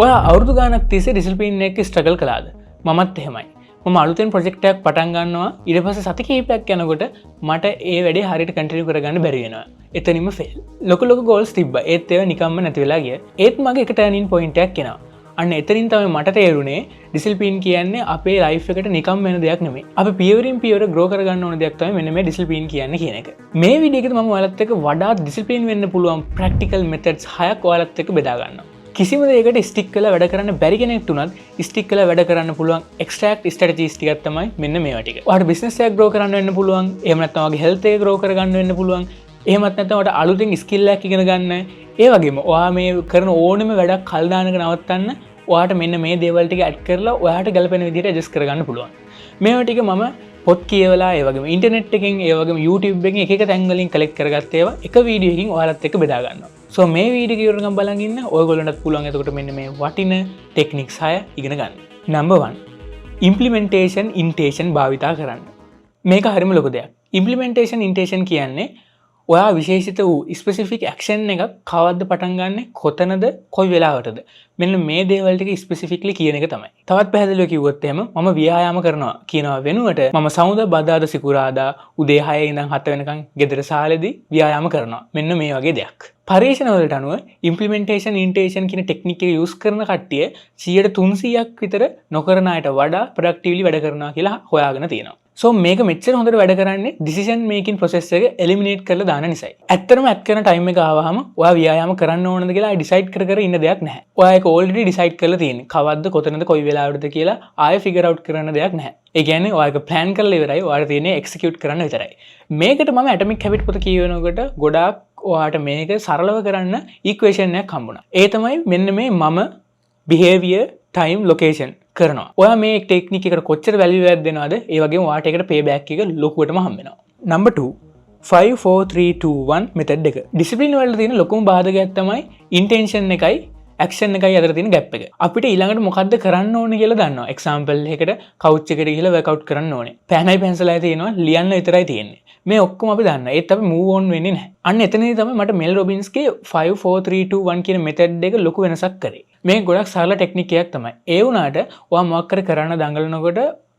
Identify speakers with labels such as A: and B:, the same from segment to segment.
A: ඔය අවුරුදු ගානක් තිස්සේ ඩිසිප්ලින් එකේ ස්ට්‍රගල් කළාද? මමත් එහෙමයි. මම අලුතෙන් ප්‍රොජෙක්ට් එකක් පටන් ගන්නවා. ඊට පස්සේ සති කිහිපයක් යනකොට මට ඒ වැඩේ හරියට කන්ටිනියු කරගන්න බැරි වෙනවා. එතනින්ම ෆේල්. ලොකු ගෝල්ස් තිබ්බා. ඒත් ඒවා නිකම්ම නැති වෙලා ගියා. ඒත් මගේ එක ටර්නින් පොයින්ට් එකක් එනවා. අන්න එතනින් තමයි මට තේරුනේ ඩිසිප්ලින් කියන්නේ අපේ ලයිෆ් එකට නිකම් වෙන දෙයක් නෙමෙයි. අපි පියවරින් පියවර ග්‍රෝ කරගන්න ඕන දෙයක් තමයි මෙන්න මේ ඩිසිප්ලින් කියන්නේ කියන එක. මේ වීඩියෝ එකේදී මම ඔයාලත් එක්ක වඩා ඩිසිප්ලින් වෙන්න පුළුවන් ප්‍රැක්ටිකල් මෙතඩ්ස් 6ක් ඔයාලත් එක්ක බෙදා ගන්නවා. කිසිම දෙයකට ස්ටික් කරලා වැඩ කරන්න බැරි කෙනෙක්ට උනත් ස්ටික් කරලා වැඩ කරන්න පුළුවන් එක්ස්ට්‍රැක්ට් ස්ට්‍රැටජිස් ටිකක් තමයි මෙන්න මේවා ටික. ඔයාලට බිස්නස් එකක් ග්‍රෝ කරන්න වෙන්න පුළුවන්. එහෙම නැත්නම් ඔයාගේ හෙල්ත් එක ග්‍රෝ කරගන්න වෙන්න පුළුවන්. එහෙමත් නැත්නම් ඔයාලට අලුතෙන් ස්කිල් එකක් ඉගෙන ගන්න. ඒ වගේම ඔයා මේ කරන ඕනෙම වැඩක් කල් දානක නවත්තන්න ඔයාට මෙන්න මේ දේවල් ටික ඇඩ් කරලා ඔයාට ගැලපෙන විදිහට ඇඩ්ජස්ට් කරගන්න පුළුවන්. මේවා ටික මම පොත් කියවලා ඒ වගේම ඉන්ටර්නෙට් එකෙන් ඒ වගේම YouTube එකෙන් එක තැන් වලින් කලෙක්ට් කරගත්ත ඒවා එක වීඩියෝ එකකින් ඔයාලත් එක්ක බෙදා ගන්නවා. සෝ මේ වීඩියෝ එක ඉවරනකම් බලන් ඉන්න ඔයගොල්ලන්ටත් පුළුවන් එතකොට මෙන්න මේ වටින ටෙක්නික්ස් 6 ඉගෙන ගන්න. නම්බර් 1 ඉම්ප්ලිමෙන්ටේෂන් ඉන්ටේෂන් භාවිතා කරන්න. මේක හරිම ලොකු දෙයක්. ඉම්ප්ලිමෙන්ටේෂන් ඉන්ටේෂන් කියන්නේ ඔයා විශේෂිත වූ ස්පෙසිෆික් ඇක්ෂන් එකක් කවද්ද පටන් ගන්න කොතනද කොයි වෙලාවටද මෙන්න මේ දේවල් ටික ස්පෙසිෆික්ලි කියන එක තමයි. තවත් පැහැදිලිව කිව්වොත් එහෙම මම ව්‍යායාම කරනවා කියනවා වෙනුවට මම සමුදා බදාදා සිකුරාදා උදේ 6 ඉඳන් 7 වෙනකන් ගෙදර සාලෙදී ව්‍යායාම කරනවා. මෙන්න මේ වගේ දෙයක්. පරීක්ෂණ වලට අනුව ඉම්ප්ලිමෙන්ටේෂන් ඉන්ටේෂන් කියන ටෙක්නික් එක යූස් කරන කට්ටිය 300ක් විතර නොකරන අයට වඩා ප්‍රොඩක්ටිව්ලි වැඩ කරනවා කියලා හොයාගෙන තියෙනවා. සෝ මේක මෙච්චර හොඳට වැඩ කරන්නේ ඩිසිෂන් මේකින් ප්‍රොසෙස් එක එලිමිනේට් කරලා දාන නිසායි. ඇත්තටම ඇත් කරන ටයිම් එක ආවහම ඔයා ව්‍යායාම කරන්න ඕනද කියලා ඩිසයිඩ් කර ඉන්න දෙයක් නැහැ. ඔයා ඒක ඕල්රෙඩි ඩිසයිඩ් කරලා තියෙන්නේ. කවද්ද කොතනද කොයි වෙලාවටද කියලා ආයෙ ෆිගර් අවුට් කරන්න දෙයක් නැහැ. ඒ කියන්නේ ඔයා ඒක ප්ලෑන් කරලා ඉවරයි. ඔයාට තියෙන්නේ එක්සිකියුට් කරන්න විතරයි. මේකට මම ඇටොමික් හැබිට් පොත කියවනකොට ගොඩාක් ඔයාට මේක සරලව කරන්න ඉක්වේෂන් එකක් හම්බුණා. ඒ තමයි මෙන්න මේ මම behavior time location කරනවා. ඔයා මේ ටෙක්නික් එකට කොච්චර වැලියු එකක් දෙනවද? ඒ වගේම ඔයාට ඒකට පේ බෑක් එක ලොකුවටම හම්බ වෙනවා. නම්බර් 2 5 4 3 2 1 මෙතඩ් එක. ඩිසිප්ලින් වලට තියෙන ලොකුම බාධකයක් තමයි ඉන්ටෙන්ෂන් එකයි ඇක්ෂන් එකයි අතර තියෙන ગેප් එක. අපිට ඊළඟට මොකද්ද කරන්න ඕනේ කියලා දන්නවා. එක්සැම්පල් එකකට කවුච් එකට ගිහලා වර්ක්අවුට් කරන්න ඕනේ. පෑනයි පෙන්සලයි තියෙනවා ලියන්න විතරයි තියෙන්නේ. මේ ඔක්කොම අපි දන්නවා. ඒත් අපි මූව් ඔන් වෙන්නේ නැහැ. අන්න එතනදී තමයි මට මෙල් රොබින්ස්ගේ 5 4 3 2 1 කියන මෙතඩ් එක ලොකු වෙනසක් කරේ. මේක ගොඩක් සරල ටෙක්නික් එකක් තමයි. ඒ වුණාට ඔයා මොකක් කර කරන්න දඟලනකොට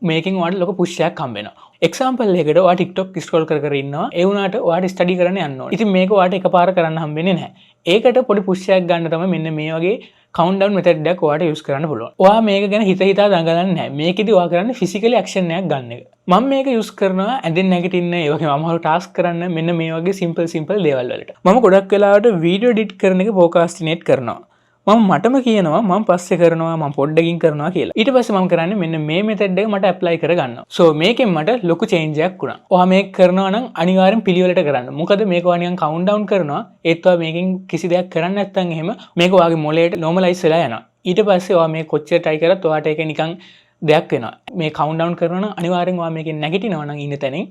A: මේකෙන් ඔයාලට ලොකු පුෂ් එකක් හම්බ වෙනවා. එක්සැම්පල් එකකට ඔයා TikTok ස්ක්‍රෝල් කර ඉන්නවා. ඒ වුණාට ඔයාට ස්ටඩි කරන්න යන්න ඕනේ. ඉතින් මේක ඔයාට එකපාර කරන්න හම්බෙන්නේ නැහැ. ඒකට පොඩි පුෂ් එකක් ගන්න තමයි මෙන්න මේ වගේ කවුන්ට්ඩවුන් මෙතඩ් එකක් ඔයාට යූස් කරන්න පුළුවන්. ඔයා මේක ගැන හිතා දඟලන්නේ නැහැ. මේකෙදි ඔයා කරන්නේ ෆිසිකලි ඇක්ෂන් එකක් ගන්න එක. මම මේක යූස් කරනවා ඇඳෙන් නැගිටින්න ඒ වගේම අමාරු ටාස්ක් කරන්න මෙන්න මේ වගේ සිම්පල් දේවල් වලට. මම ගොඩක් වෙලාවට වීඩියෝ එඩිට් කරන එක ප්‍රොක්‍රස්ටිනේට් කරනවා. මම මටම කියනවා මම පස්සේ කරනවා මම පොඩ්ඩකින් කරනවා කියලා. ඊට පස්සේ මම කරන්නේ මෙන්න මේ මෙතඩ් එක මට ඇප්ලයි කරගන්නවා. සෝ මේකෙන් මට ලොකු චේන්ජ් එකක් වුණා. ඔයා මේක කරනවා නම් අනිවාර්යෙන් පිළිවෙලට කරන්න. මොකද මේක ඔයා නිකන් කවුන්ට්ඩවුන් කරනවා. ඒත් ඔයා මේකෙන් කිසි දෙයක් කරන්නේ නැත්නම් එහෙම මේක ඔයාගේ මොළයට නෝමලයිස් වෙලා යනවා. ඊට පස්සේ ඔයා මේ කොච්චර try කරත් ඔයාට ඒක නිකන් දෙයක් වෙනවා. මේ කවුන්ට්ඩවුන් කරනවා නම් අනිවාර්යෙන් ඔයා මේකෙන් නැගිටිනවා නම් ඉන්න තැනින්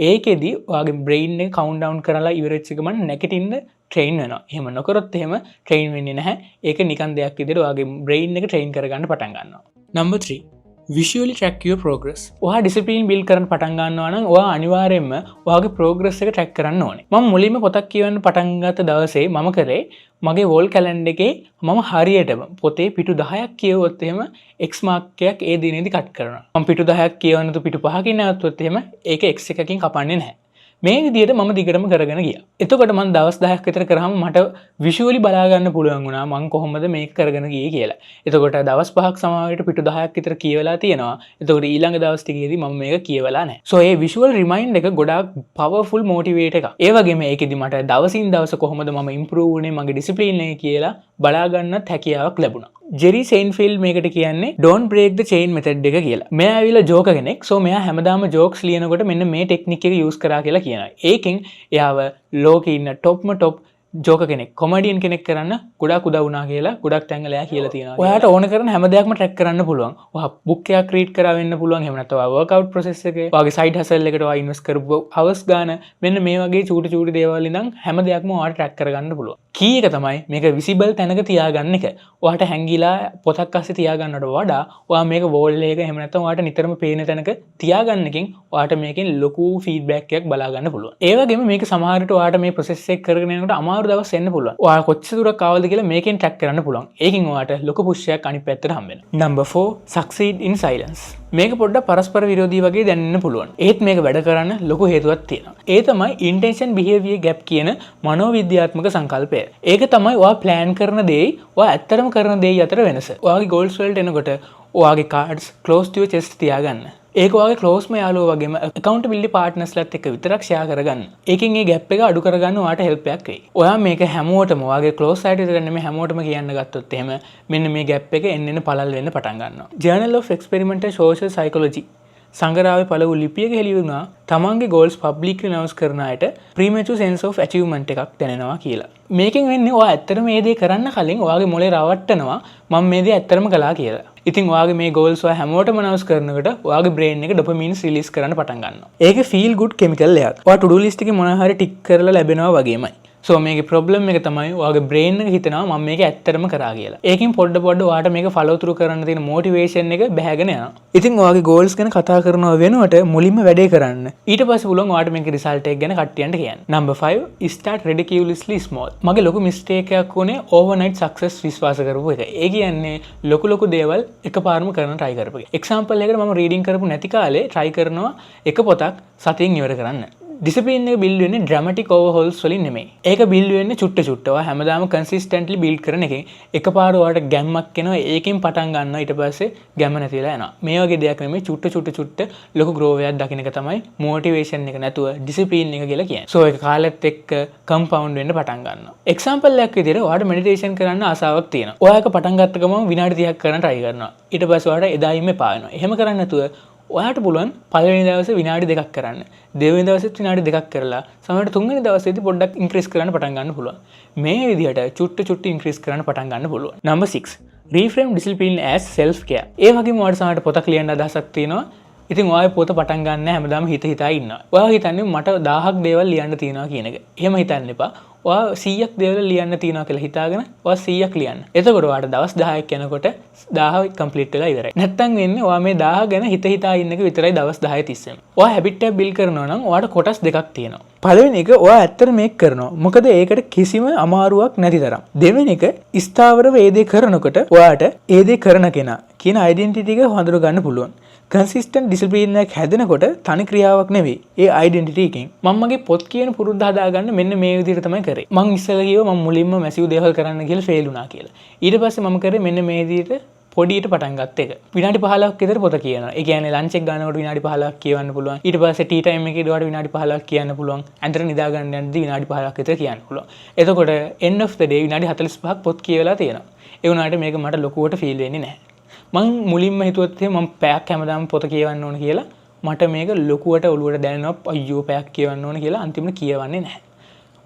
A: ඒකෙදි ඔයාගේ බ්‍රේන් එක කවුන්ට්ඩවුන් කරලා ඉවරෙච්ච ගමන් නැගිටින්න ට්‍රේන් වෙනවා. එහෙම නොකරොත් එහෙම ට්‍රේන් වෙන්නේ නැහැ. ඒක නිකන් දෙයක් විදිහට ඔයාගේ බ්‍රේන් එක ට්‍රේන් කරගන්න පටන් ගන්නවා. Number 3 visually track your progress. ඔයා ඩිසිප්ලින් බිල්ඩ් කරන්න පටන් ගන්නවා නම් ඔයා අනිවාර්යයෙන්ම ඔයාගේ progress එක track කරන්න ඕනේ. මම මුලින්ම පොතක් කියවන්න පටන් ගත්ත දවසේ මම කරේ මගේ වෝල් කැලෙන්ඩර් එකේ මම හරියටම පොතේ පිටු 10ක් කියවුවොත් එහෙම x මාක් එකක් ඒ දිනේදී කට් කරනවා. මම පිටු 10ක් කියවනතු පිටු 5කින් නැවතුනොත් එහෙම ඒක x එකකින් කපන්නේ නැහැ. මේ විදිහට මම දිගටම කරගෙන ගියා. එතකොට මම දවස් 10ක් විතර කරාම මට විෂුවලි බලා ගන්න පුළුවන් වුණා මම කොහොමද මේක කරගෙන ගියේ කියලා. එතකොට දවස් 5ක් සමාවෙට පිටු 10ක් විතර කියවලා තියෙනවා. එතකොට ඊළඟ දවස් ටිකේදී මම මේක කියවලා නැහැ. සෝ ඒ විෂුවල් රිමයින්ඩ් එක ගොඩාක් පවර්ෆුල් මොටිවේට් එකක්. ඒ වගේම ඒකෙදි මට දවසින් දවස කොහොමද මම ඉම්ප්‍රූව් වුනේ මගේ ඩිසිප්ලින් එක කියලා බලා ගන්නත් හැකියාවක් ලැබුණා. ජෙරි සේන්ෆීල්ඩ් මේකට කියන්නේ don't break the chain method එක කියලා. මෙයා ඇවිල්ලා ජෝක කෙනෙක්. සෝ මෙයා හැමදාම ජෝක්ස් ලියනකොට මෙන්න මේ ටෙක්නික් එක යූස් කරා කියලා කියනවා. ඒකෙන් එයාව ලෝකේ ඉන්න টොප් ජෝක කෙනෙක් කොමඩියන් කෙනෙක් කරන්න ගොඩක් උදව් වුණා කියලා ගොඩක් තැන්වල එයා කියලා තියෙනවා. ඔයාට ඕන කරන හැම දෙයක්ම ට්‍රැක් කරන්න පුළුවන්. ඔයා බුක් එකක් රීඩ් කරා වෙන්න පුළුවන්. එහෙම නැත්නම් ඔයා වර්ක්අවුට් ප්‍රොසෙස් එකේ ඔයාගේ සයිඩ් හසල් එකට ඔයා ඉන්වෙස්ට් කරපු හවර්ස් ගාන මෙන්න මේ වගේ චූටි දේවල් ඉඳන් හැම දෙයක්ම ඔයාට ට්‍රැක් කරගන්න පුළුවන්. කී එක තමයි මේක විසිබල් තැනක තියාගන්න එක. ඔයාට හැංගිලා පොතක් අස්සේ තියාගන්නට වඩා ඔයා මේක වෝල් එකක එහෙම නැත්නම් ඔයාට නිතරම පේන තැනක තියාගන්න එකෙන් ඔයාට මේකෙන් ලොකු ෆීඩ්බැක් එකක් බලා ගන්න පුළුවන්. ඒ වගේම මේක සමහර විට ඔයාට මේ ප්‍රොසෙස් එක කරගෙන යනකොට අමාරු දවස් එන්න පුළුවන්. ඔයා කොච්චර දුරක් ආවද කියලා මේකෙන් ට්‍රැක් කරන්න පුළුවන්. ඒකෙන් ඔයාට ලොකු පුෂ් එකක් අනිත් පැත්තට හම්බ වෙනවා. number 4 succeed in silence. මේක පොඩ්ඩක් පරස්පර විරෝධී වගේ දැනෙන්න පුළුවන්. ඒත් මේක වැඩ කරන්න ලොකු හේතුවක් තියෙනවා. ඒ තමයි intention behavior gap කියන මනෝවිද්‍යාත්මක සංකල්පය. ඒක තමයි ඔයා plan කරන දේ ඔයා ඇත්තටම කරන දේ අතර වෙනස. ඔයාගේ goals වලට එනකොට ඔයාගේ cards close to your chest තියාගන්න. ඒක ඔයාගේ closeම යාළුවෝ වගේම accountability partnersලාත් එක්ක විතරක් share කරගන්න. ඒකෙන් මේ gap එක අඩු කරගන්න ඔයාට help එකක් වෙයි. ඔයා මේක හැමෝටම ඔයාගේ close side විතර නෙමෙයි හැමෝටම කියන්න ගත්තොත් එහෙම මෙන්න මේ gap එක එන්න පළල් වෙන්න පටන් ගන්නවා. Journal of Experimental Social Psychology සංගරාවේ පළවු ලිපියක හෙළි වුණා තමන්ගේ goals publicly announce කරන අයට premature sense of achievement එකක් දැනෙනවා කියලා. මේකෙන් වෙන්නේ ඔයා ඇත්තටම මේ දේ කරන්න කලින් ඔයාගේ මොලේ රවට්ටනවා මම මේ දේ ඇත්තටම කළා කියලා. ඉතින් ඔයාගේ මේ goals ඔයා හැමෝටම announce කරනකොට ඔයාගේ brain එක dopamine release කරන්න පටන් ගන්නවා. ඒකේ feel good chemical එකක්. ඔයා to do list එකේ මොනවා හරි tick කරලා ලැබෙනවා වගේමයි. So මේකේ problem එක තමයි ඔයාගේ brain එක හිතනවා මම මේක ඇත්තටම කරා කියලා. ඒකෙන් පොඩ ඔයාට මේක follow through කරන්න තියෙන motivation එක බැහැගෙන යනවා. ඉතින් ඔයාගේ goals ගැන කතා කරනවා වෙනුවට මුලින්ම වැඩේ කරන්න. ඊට පස්සේ පුළුවන් ඔයාට මේකේ result එක ගැන කට්ටියන්ට කියන්න. number 5 start ridiculously small. මගේ ලොකු mistake එකක් උනේ overnight success විශ්වාස කරපු එක. ඒ කියන්නේ ලොකු දේවල් එකපාරම කරන්න try කරපු එක. example එකකට මම reading කරපු නැති කාලේ try කරනවා එක පොතක් සතියෙන් ඉවර කරන්න. ඩිසිප්ලින් එක බිල්ඩ් වෙන්නේ ඩ්‍රැමැටික් ඕවර්හෝල්ස් වලින් නෙමෙයි. ඒක බිල්ඩ් වෙන්නේ චුට්ට. ඔයා හැමදාම කන්සිස්ටන්ට්ලි බිල්ඩ් කරන එකෙන් එකපාර ඔයාට ගැම්මක් එනවා. ඒකෙන් පටන් ගන්නවා. ඊට පස්සේ ගැම්ම නැතිලා යනවා. මේ වගේ දෙයක් නෙමෙයි චුට්ට ලොකු growth එකක් දකින්න එක තමයි මොටිවේෂන් එක නැතුව ඩිසිප්ලින් එක කියලා කියන්නේ. So ඒක කාලෙත් එක්ක කම්පවුන්ඩ් වෙන්න පටන් ගන්නවා. එක්සැම්පල් එකක් විදිහට ඔයාට මෙඩිටේෂන් කරන්න ආසාවක් තියෙනවා. ඔයා ඒක පටන් ගත්ත ගමන් විනාඩි 30ක් කරන්න try කරනවා. ඊට පස්සේ ඔයාට එදායිම එපා වෙනවා. එහෙම කරන්නේ නැතුව ඔයාට පුළුවන් පළවෙනි දවසේ විනාඩි 2ක් කරන්න. දෙවෙනි දවසෙත් විනාඩි 2ක් කරලා සමහරවිට තුන්වෙනි දවසේදී පොඩ්ඩක් ඉන්ක්‍රීස් කරන්න පටන් ගන්න පුළුවන්. මේ විදිහට චුට්ට ඉන්ක්‍රීස් කරන්න පටන් ගන්න පුළුවන්. number 6 reframe discipline as self care. ඒ වගේම ඔයාලට සමහරවිට පොතක් ලියන්න අදහසක් තියෙනවා. ඉතින් ඔයා පොත පටන් ගන්න හැමදාම හිතා ඉන්නවා. ඔයා හිතන්නේ මට 1000ක් දේවල් ලියන්න තියෙනවා කියන එක. එහෙම හිතන්න එපා. ඔයා 100ක් දේවල් ලියන්න තියෙනවා කියලා හිතාගෙන ඔයා 100ක් ලියන්න. එතකොට ඔයාට දවස් 10ක් යනකොට 1000 කම්ප්ලීට් වෙලා ඉවරයි. නැත්තම් වෙන්නේ ඔයා මේ 1000 ගැන හිතා ඉන්න එක විතරයි දවස් 10 තිස්සෙම. ඔයා හැබිට් එකක් බිල්ඩ් කරනවා නම් ඔයාට කොටස් දෙකක් තියෙනවා. පළවෙනි එක ඔයා ඇත්තට මේක කරනවා. මොකද ඒකට කිසිම අමාරුවක් නැති තරම්. දෙවෙනි එක ස්ථාවරව ඒ දේ කරනකොට ඔයාට ඒ දේ කරන කෙනා කියන ඩෙන්ටිටි එක හඳුන ගන්න පුළුවන්. කන්සිස්ටන්ට් ඩිසිප්ලින් එකක් හැදෙනකොට තනි ක්‍රියාවක් නෙවෙයි. ඒ ඩෙන්ටිටි එකෙන් මම මගේ පොත් කියන පුරුද්ද හදාගන්න මෙන්න මේ විදිහට තමයි කරේ. මං ඉස්සෙල්ලා කිව්වා මම මුලින්ම මැසිව් දේවල් කරන්න කියලා ෆේල් වුණා කියලා. ඊට පස්සේ මම කරේ මෙන්න මේ විදිහට පොඩියට පටන් ගත්ත එක. විනාඩි 15ක් විතර පොත කියනවා. ඒ කියන්නේ ලන්ච් එක ගන්නකොට විනාඩි 15ක් කියවන්න පුළුවන්. ඊට පස්සේ ටී ටයිම් එකේදී ඔයාලට විනාඩි 15ක් කියන්න පුළුවන්. ඇඳට නිදා ගන්න යනදී විනාඩි 15ක් විතර කියන්න පුළුවන්. එතකොට end of the day විනාඩි 45ක් පොත් කියවලා තියෙනවා. ඒ වුණාට මේක මට ලොකුවට ෆීල් වෙන්නේ නැහැ. මං මුලින්ම හිතුවත් මම පැයක් හැමදාම පොත කියවන්න ඕන කියලා. මට මේක ලොකුවට ඔලුවට දැනෙනවා අයියෝ පැයක් කියවන්න ඕන කියලා අන්තිමට කියවන්නේ නැහැ.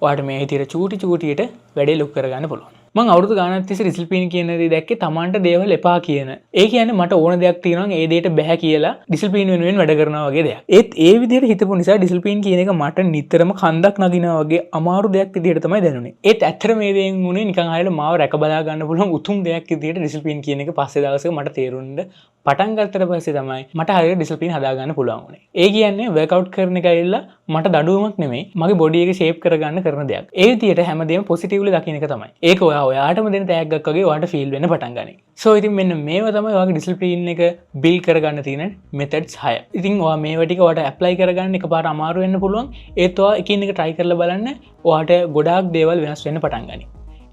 A: ඔයාට මේ විදිහට චූටියට වැඩේ ලොක් කරගන්න පුළුවන්. මං අවුරුදු ගානක් තිස්සේ ඩිසිප්ලින් කියන දේ දැක්කේ Tamanට දේවල් එපා කියන. ඒ කියන්නේ මට ඕන දෙයක් තියෙනවා ඒ දෙයට බෑ කියලා ඩිසිප්ලින් වෙනුවෙන් වැඩ කරනවා වගේ දෙයක්. ඒත් ඒ විදිහට හිතපු නිසා ඩිසිප්ලින් කියන එක මට නිතරම කන්දක් නගිනවා වගේ අමාරු දෙයක් විදිහට තමයි දැනුනේ. ඒත් ඇත්තට මේ දේෙන් උනේ නිකන් ආයෙත් මාව රැක බලා ගන්න පුළුවන් උතුම් දෙයක් විදිහට ඩිසිප්ලින් කියන එක පස්සේ දවසක මට තේරුණා. පටන් ගත්තට පස්සේ තමයි මට හරියට ඩිසිප්ලින් හදාගන්න පුළුවන් වුණේ. ඒ කියන්නේ වර්ක්අවුට් කරන එක ඇවිල්ලා මට දඩුවමක් නෙමෙයි මගේ බොඩි එක ෂේප් කරගන්න කරන දෙයක්. ඒ විදිහට හැමදේම පොසිටිව්ලි දකින්න එක තමයි. ඒක ඔයාටම දෙන තෑග්ගක් වගේ ඔයාට ෆීල් වෙන්න පටන් ගනී. සෝ ඉතින් මෙන්න මේවා තමයි ඔයාගේ ඩිසිප්ලින් එක බිල්ඩ් කරගන්න තියෙන මෙතඩ්ස් 6. ඉතින් ඔයා මේවා ටික ඔයාට ඇප්ලයි කරගන්න එකපාර අමාරු වෙන්න පුළුවන්. ඒත් ඔයා එකින් එක try කරලා බලන්න ඔයාට ගොඩාක් දේවල් වෙනස් වෙන්න පටන් ගනී.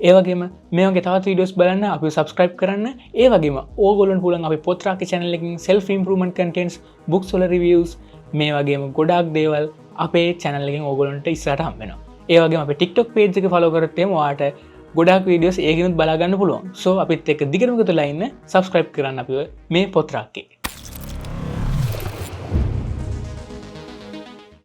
A: ඒ වගේම මේ වගේ තවත් වීඩියෝස් බලන්න අපිව subscribe කරන්න. ඒ වගේම ඕගොල්ලන්ට පුළුවන් අපේ පොත්‍රාකේ channel එකකින් self improvement contents, books වල reviews මේ වගේම ගොඩාක් දේවල් අපේ channel එකෙන් ඕගොල්ලන්ට ඉස්සරහට හම්බ වෙනවා. ඒ වගේම අපේ TikTok page එක follow කරොත් එහෙම ඔයාට ගොඩාක් වීඩියෝස් ඒකිනුත් බලා ගන්න පුළුවන්. So අපිත් එක්ක දිගටම එකතුලා ඉන්න subscribe කරන්න අපිව මේ පොත්‍රාකේ.